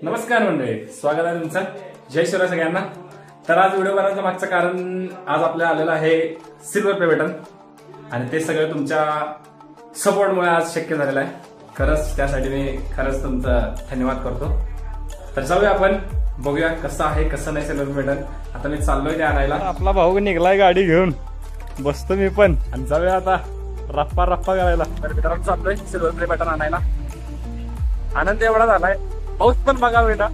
नमस्कार मंडळी, स्वागत आहे तुमचं. जय शिवराय सगळ्यांना. तर आज व्हिडिओ बनवण्याचं मागचं कारण आज आपल्याला आलेलं आहे सिल्वर प्ले बटन आणि ते सगळं तुमच्या सपोर्टमुळे आज शक्य झालेलं आहे. खरंच त्यासाठी मी खरंच तुमचं धन्यवाद करतो. तर जाऊया आपण बघूया कसं आहे कसं नाही सिल्वर प्ले बटन. आता मी चाललोय ते आणायला. आपला भाऊ निघलाय गाडी घेऊन, बसतो मी पण आणि जाऊया आता रप्पा रप्पा करायला. तर मित्रांनो चाललोय सिल्वर प्ले बटन आणायला. आनंद एवढा झालाय, पाऊस पण बघा बेटा,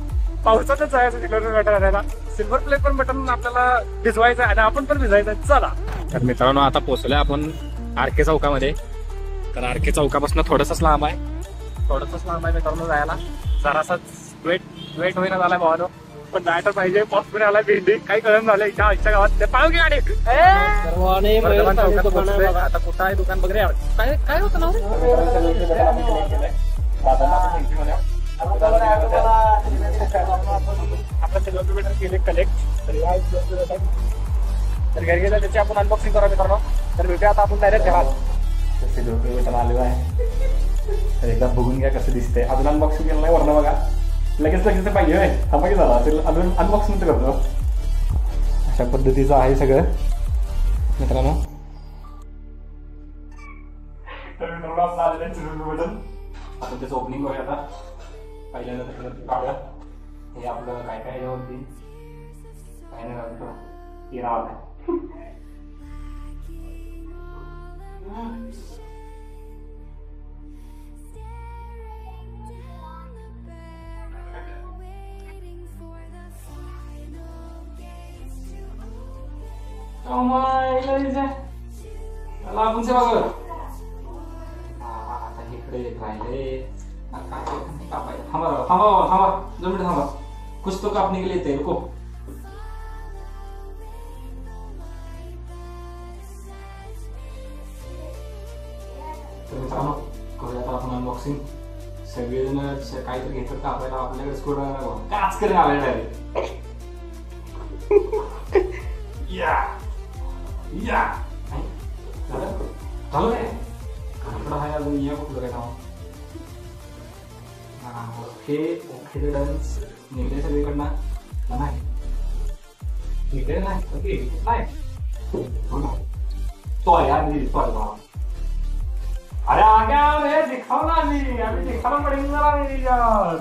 पावसातच जायचं सिल्वर प्ले बटन आणायला. सिल्वर प्ले पण बटन आपल्याला भिजवायचं आणि आपण पण भिजवायचं. चला तर मित्रांनो आता पोहोचलोय आपण आरके चौकामध्ये. तर आरके चौकापासून थोडंसंच लांब आहे, मित्रांनो जायला. जरासाच वेट होईना झालाय भावानो, पण जायचं पाहिजे. पाऊस पण आलाय, भेंडी काही कळण झालं इच्छा गावात. पाहू की गाडी आता कुठं आहे दुकान वगैरे काय होतं ना आपलं सिल्वर प्ले बटन केले कलेक्ट. तर घरी गेलं त्याची आपण अनबॉक्सिंग करा मित्रांनो. तर भेटूया आता आपण डायरेक्ट घरात. सिल्वर प्ले बटन आलेलं आहे, तर एकदा बघून घ्या कसं दिसतंय. अजून अनबॉक्सिंग केलं नाही वरनं बघा. लगेच पाहिजे हा पाहिजे झाला असेल. अजून अनबॉक्सिंग करतो. अशा पद्धतीचं आहे सगळं मित्रांनो. तर मित्रांनो आपलं आलेलं आहे सिल्वर प्ले बटन. आता त्याचं ओपनिंग करूया. आता पहिल्यांदा त्याच्यावरती काढूया हे आपलं काय काय यावरती काय नाही घालतो हे राहत आहे. आपण से बघ आता इकडे राहिले. थांबा 2 मिनिट थांबा. कुछ तो कापने के लिए थे, रुको. मित्रांनो करूया आता आपण अनबॉक्सिंग. सगळेजण काहीतरी घेतात कापायला. आपल्याकडे स्क्रूड्रायव्हर काच करून आलेला आहे. या या झालं काय इकडं आहे अजून. या कुठलं काय नाव. ओके डन्स निघले सगळीकडनं. नाही निघले नाही ओके नाही तो यार अरे आ गया रे. दिखाओ ना अभी दिखाना पड़ेगा मेरी यार.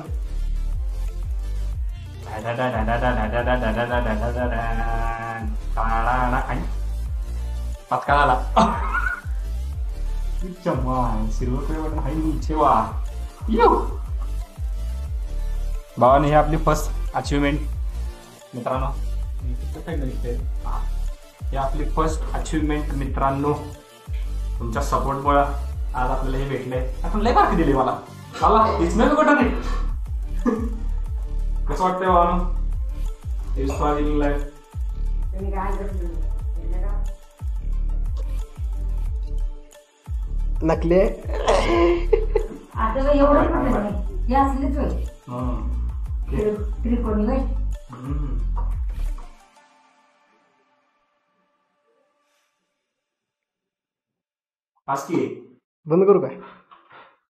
पत्का आला. सिल्वर प्ले बटन हाय नीचे वा. भावाने ही आपली फर्स्ट अचिव्हमेंट मित्रांनो. ही आपली फर्स्ट अचिव्हमेंट मित्रांनो. तुमच्या सपोर्टमुळे आज आपल्याला हे भेटलंय. आपण लय मार्क दिले मला. इसमें कुठं नाही. कसं वाटतंय भावानो लाईफ. नकले आता एवढं हे असलेच होय. त्रिकोणी होय. आज की बंद करू काय.